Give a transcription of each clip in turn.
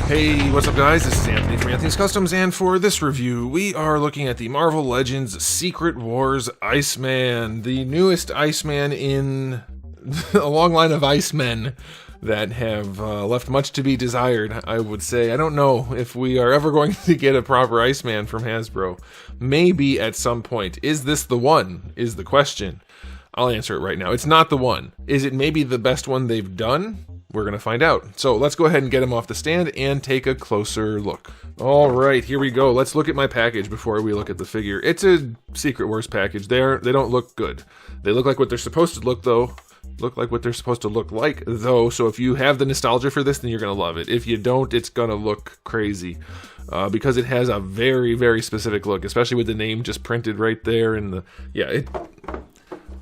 Hey, what's up guys? This is Anthony from Anthony's Customs, and for this review, we are looking at the Marvel Legends Secret Wars Iceman, the newest Iceman in a long line of Icemen that have left much to be desired, I would say. I don't know if we are ever going to get a proper Iceman from Hasbro. Maybe at some point. Is this the one, is the question. I'll answer it right now. It's not the one. Is it maybe the best one they've done? We're going to find out. So let's go ahead and get him off the stand and take a closer look. All right, here we go. Let's look at my package before we look at the figure. It's a Secret Wars package. They don't look good. They look like what they're supposed to look, though. Look like what they're supposed to look like, though. So if you have the nostalgia for this, then you're going to love it. If you don't, it's going to look crazy. Because it has a very, very specific look, especially with the name just printed right there. And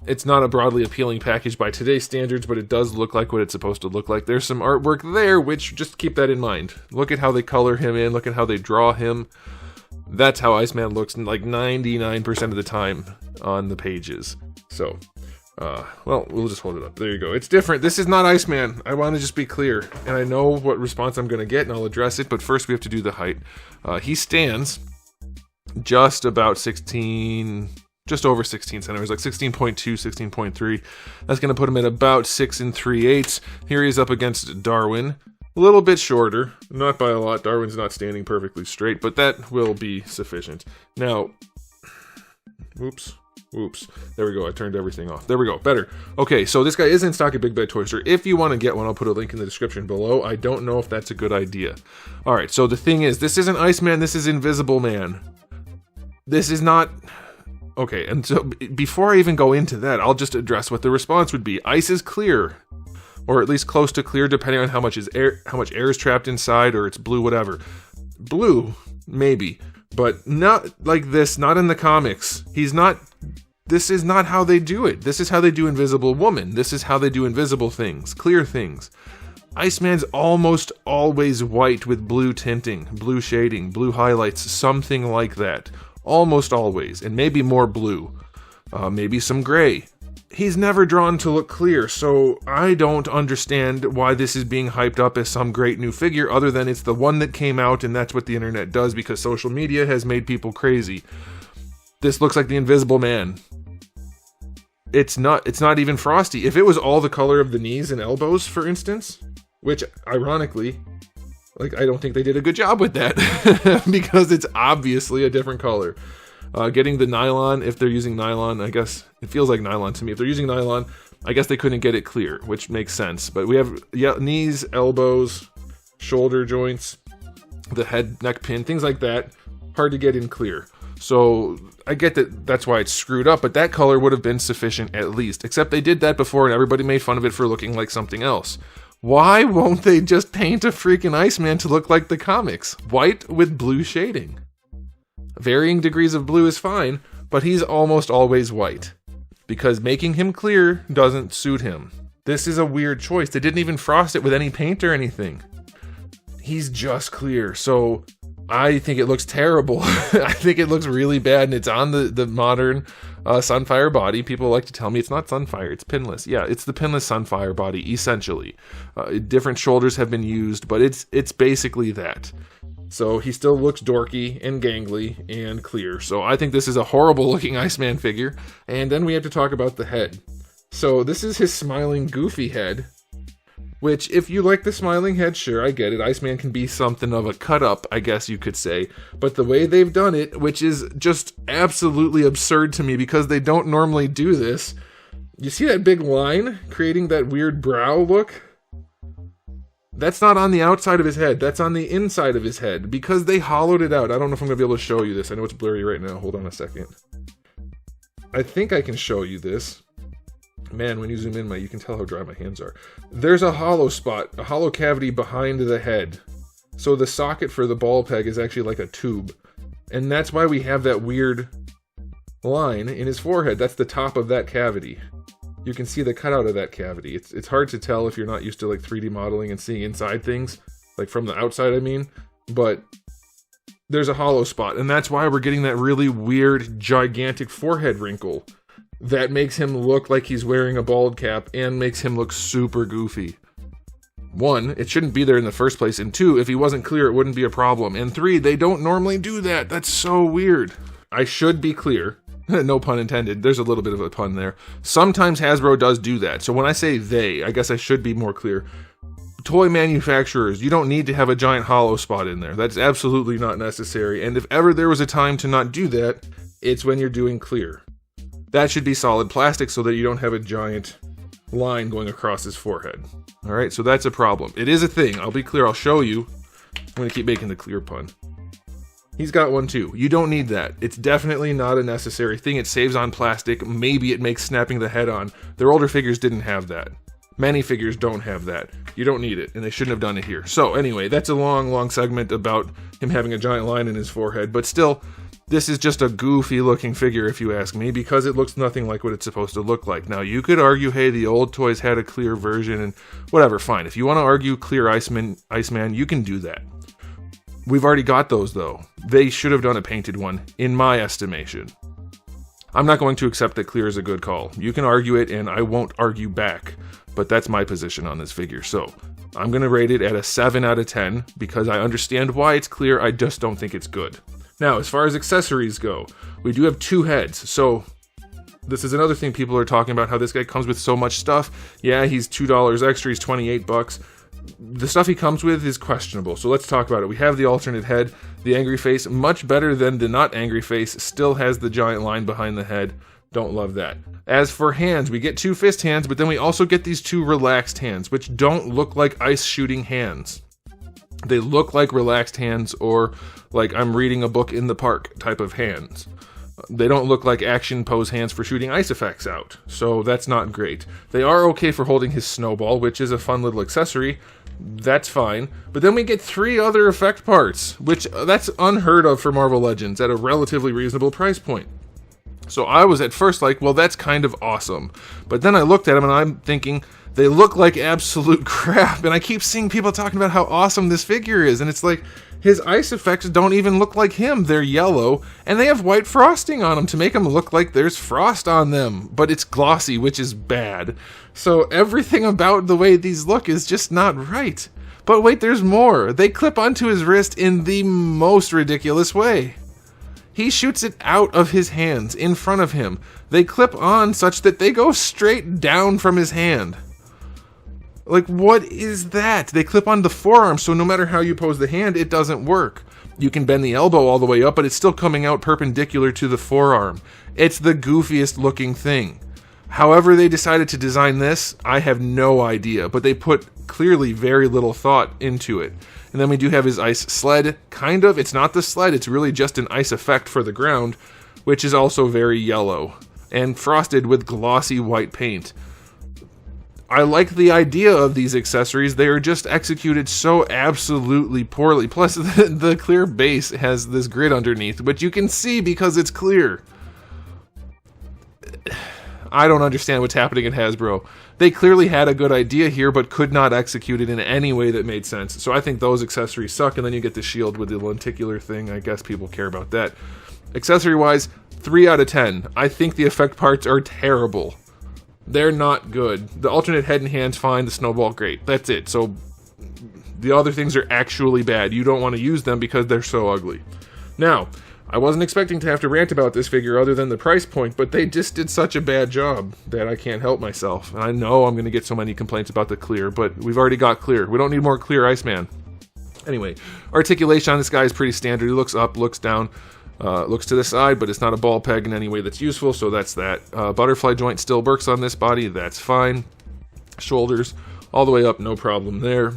it's not a broadly appealing package by today's standards, but it does look like what it's supposed to look like. There's some artwork there, which just keep that in mind. Look at how they color him in. Look at how they draw him. That's how Iceman looks like 99% of the time on the pages. So, well, we'll just hold it up. There you go. It's different. This is not Iceman. I want to just be clear. And I know what response I'm going to get, and I'll address it. But first, we have to do the height. He stands just about 16... just over 16 centimeters, like 16.2, 16.3. That's going to put him at about 6 3/8. Here he is up against Darwin. A little bit shorter, not by a lot. Darwin's not standing perfectly straight, but that will be sufficient. Now, whoops. There we go. I turned everything off. There we go. Better. Okay, so this guy is in stock at Big Bad Toy Store. If you want to get one, I'll put a link in the description below. I don't know if that's a good idea. All right, so the thing is, this isn't Iceman. This is Invisible Man. This is not... Okay, and so before I even go into that, I'll just address what the response would be. Ice is clear, or at least close to clear, depending on how much air is trapped inside, or it's blue, whatever. Blue, maybe, but not like this. Not in the comics. He's not. This is not how they do it. This is how they do Invisible Woman. This is how they do invisible things, clear things. Iceman's almost always white with blue tinting, blue shading, blue highlights, something like that. Almost always, and maybe more blue, maybe some gray. He's never drawn to look clear, so I don't understand why this is being hyped up as some great new figure, other than it's the one that came out, and that's what the internet does because social media has made people crazy. This looks like the Invisible Man. It's not even frosty. If it was all the color of the knees and elbows, for instance, which ironically, like, I don't think they did a good job with that because it's obviously a different color. Getting the nylon, if they're using nylon, I guess it feels like nylon to me. If they're using nylon, I guess they couldn't get it clear, which makes sense. But we have knees, elbows, shoulder joints, the head, neck pin, things like that. Hard to get in clear. So I get that that's why it's screwed up, but that color would have been sufficient at least. Except they did that before and everybody made fun of it for looking like something else. Why won't they just paint a freaking Iceman to look like the comics? White with blue shading. Varying degrees of blue is fine, but he's almost always white. Because making him clear doesn't suit him. This is a weird choice. They didn't even frost it with any paint or anything. He's just clear, so I think it looks terrible. I think it looks really bad, and it's on the modern Sunfire body. People like to tell me it's not Sunfire, it's pinless. Yeah, it's the pinless Sunfire body, essentially. Different shoulders have been used, but it's basically that. So he still looks dorky and gangly and clear. So I think this is a horrible looking Iceman figure. And then we have to talk about the head. So this is his smiling, goofy head. Which, if you like the smiling head, sure, I get it. Iceman can be something of a cut-up, I guess you could say. But the way they've done it, which is just absolutely absurd to me because they don't normally do this. You see that big line creating that weird brow look? That's not on the outside of his head. That's on the inside of his head because they hollowed it out. I don't know if I'm going to be able to show you this. I know it's blurry right now. Hold on a second. I think I can show you this. Man, when you zoom in, you can tell how dry my hands are. There's a hollow spot, a hollow cavity behind the head. So the socket for the ball peg is actually like a tube. And that's why we have that weird line in his forehead. That's the top of that cavity. You can see the cutout of that cavity. It's hard to tell if you're not used to like 3D modeling and seeing inside things. Like from the outside, I mean. But there's a hollow spot. And that's why we're getting that really weird, gigantic forehead wrinkle. That makes him look like he's wearing a bald cap and makes him look super goofy. 1, it shouldn't be there in the first place, and 2, if he wasn't clear, it wouldn't be a problem, and 3, they don't normally do that. That's so weird. I should be clear. No pun intended. There's a little bit of a pun there. Sometimes Hasbro does do that. So when I say they, I guess I should be more clear. Toy manufacturers, you don't need to have a giant hollow spot in there. That's absolutely not necessary. And if ever there was a time to not do that, it's when you're doing clear. That should be solid plastic so that you don't have a giant line going across his forehead. Alright, so that's a problem. It is a thing. I'll be clear. I'll show you. I'm going to keep making the clear pun. He's got one too. You don't need that. It's definitely not a necessary thing. It saves on plastic. Maybe it makes snapping the head on. Their older figures didn't have that. Many figures don't have that. You don't need it, and they shouldn't have done it here. So anyway, that's a long segment about him having a giant line in his forehead, but still, this is just a goofy looking figure if you ask me, because it looks nothing like what it's supposed to look like. Now, you could argue, hey, the old toys had a clear version, and whatever, fine. If you want to argue clear Iceman, you can do that. We've already got those, though. They should have done a painted one, in my estimation. I'm not going to accept that clear is a good call. You can argue it, and I won't argue back, but that's my position on this figure. So, I'm going to rate it at a 7 out of 10, because I understand why it's clear, I just don't think it's good. Now, as far as accessories go, we do have 2 heads, so this is another thing people are talking about, how this guy comes with so much stuff. Yeah, he's $2 extra, he's 28 bucks. The stuff he comes with is questionable, so let's talk about it. We have the alternate head, the angry face, much better than the not angry face, still has the giant line behind the head. Don't love that. As for hands, we get 2 fist hands, but then we also get these 2 relaxed hands, which don't look like ice shooting hands. They look like relaxed hands, or like I'm reading a book in the park type of hands. They don't look like action pose hands for shooting ice effects out, so that's not great. They are okay for holding his snowball, which is a fun little accessory. That's fine. But then we get 3 other effect parts, which that's unheard of for Marvel Legends at a relatively reasonable price point. So I was at first like, well, that's kind of awesome. But then I looked at them and I'm thinking, they look like absolute crap. And I keep seeing people talking about how awesome this figure is. And it's like, his ice effects don't even look like him. They're yellow, and they have white frosting on them to make them look like there's frost on them. But it's glossy, which is bad. So everything about the way these look is just not right. But wait, there's more. They clip onto his wrist in the most ridiculous way. He shoots it out of his hands, in front of him. They clip on such that they go straight down from his hand. Like, what is that? They clip on the forearm, so no matter how you pose the hand, it doesn't work. You can bend the elbow all the way up, but it's still coming out perpendicular to the forearm. It's the goofiest looking thing. However they decided to design this, I have no idea, but they put clearly very little thought into it. And then we do have his ice sled, kind of. It's not the sled, it's really just an ice effect for the ground, which is also very yellow, and frosted with glossy white paint. I like the idea of these accessories, they are just executed so absolutely poorly. Plus, the clear base has this grid underneath, which you can see because it's clear. I don't understand what's happening at Hasbro. They clearly had a good idea here, but could not execute it in any way that made sense. So I think those accessories suck, and then you get the shield with the lenticular thing. I guess people care about that. Accessory-wise, 3 out of 10. I think the effect parts are terrible. They're not good. The alternate head and hands, fine. The snowball, great. That's it. So the other things are actually bad. You don't want to use them because they're so ugly. Now, I wasn't expecting to have to rant about this figure other than the price point, but they just did such a bad job that I can't help myself. And I know I'm going to get so many complaints about the clear, but we've already got clear. We don't need more clear Iceman. Anyway, articulation on this guy is pretty standard. He looks up, looks down. Looks to the side, but it's not a ball peg in any way that's useful, so that's that. Butterfly joint still works on this body, that's fine. Shoulders, all the way up, no problem there.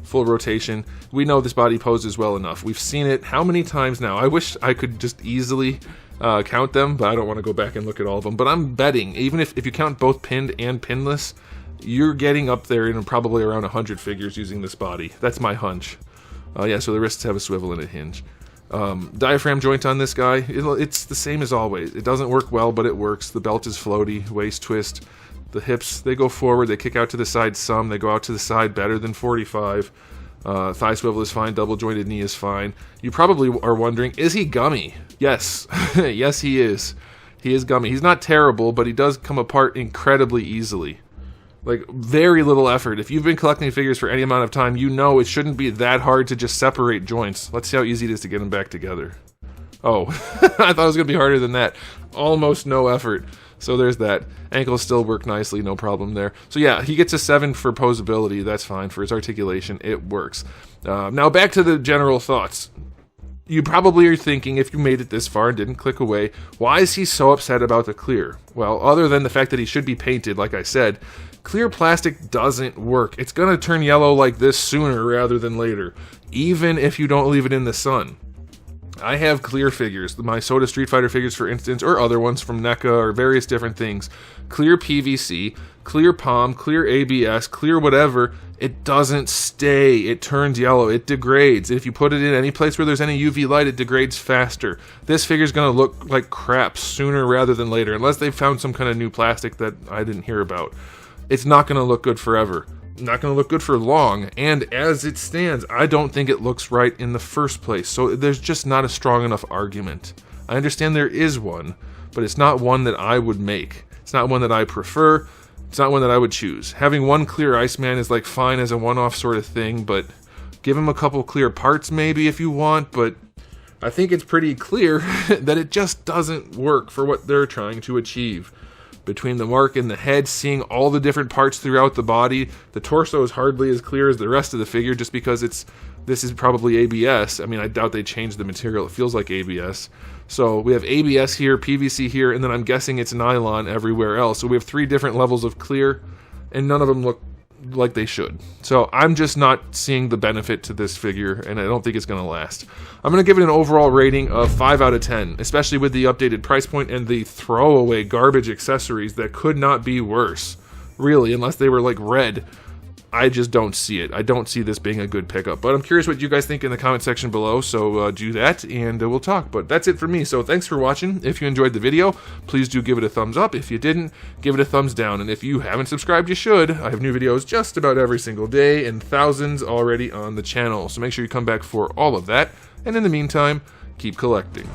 Full rotation. We know this body poses well enough. We've seen it how many times now? I wish I could just easily count them, but I don't want to go back and look at all of them. But I'm betting, even if you count both pinned and pinless, you're getting up there in probably around 100 figures using this body. That's my hunch. Yeah, so the wrists have a swivel and a hinge. Diaphragm joint on this guy, it's the same as always. It doesn't work well, but it works. The belt is floaty, waist twist. The hips, they go forward, they kick out to the side some, they go out to the side better than 45. Thigh swivel is fine, double jointed knee is fine. You probably are wondering, is he gummy? Yes, yes he is. He is gummy. He's not terrible, but he does come apart incredibly easily. Like, very little effort. If you've been collecting figures for any amount of time, you know it shouldn't be that hard to just separate joints. Let's see how easy it is to get them back together. Oh, I thought it was going to be harder than that. Almost no effort. So there's that. Ankles still work nicely, no problem there. So yeah, he gets a 7 for posability. That's fine. For his articulation, it works. Now back to the general thoughts. You probably are thinking, if you made it this far and didn't click away, why is he so upset about the clear? Well, other than the fact that he should be painted, like I said, clear plastic doesn't work. It's going to turn yellow like this sooner rather than later, even if you don't leave it in the sun. I have clear figures, my Soda Street Fighter figures, for instance, or other ones from NECA or various different things. Clear PVC, clear POM, clear ABS, clear whatever. It doesn't stay. It turns yellow. It degrades. If you put it in any place where there's any UV light, it degrades faster. This figure's going to look like crap sooner rather than later, unless they've found some kind of new plastic that I didn't hear about. It's not going to look good forever. Not going to look good for long, and as it stands, I don't think it looks right in the first place, so there's just not a strong enough argument. I understand there is one, but it's not one that I would make. It's not one that I prefer. It's not one that I would choose. Having one clear Iceman is like fine as a one-off sort of thing, but give him a couple clear parts maybe if you want, but I think it's pretty clear that it just doesn't work for what they're trying to achieve. Between the mark and the head, seeing all the different parts throughout the body, the torso is hardly as clear as the rest of the figure just because this is probably ABS. I mean, I doubt they changed the material. It feels like ABS. So we have ABS here, PVC here, and then I'm guessing it's nylon everywhere else. So we have 3 different levels of clear, and none of them look like they should. So I'm just not seeing the benefit to this figure, and I don't think it's going to last. I'm going to give it an overall rating of 5 out of 10, especially with the updated price point and the throwaway garbage accessories that could not be worse. Really, unless they were like red. I just don't see it. I don't see this being a good pickup. But I'm curious what you guys think in the comment section below, so do that, and we'll talk. But that's it for me, so thanks for watching. If you enjoyed the video, please do give it a thumbs up. If you didn't, give it a thumbs down. And if you haven't subscribed, you should. I have new videos just about every single day, and thousands already on the channel. So make sure you come back for all of that. And in the meantime, keep collecting.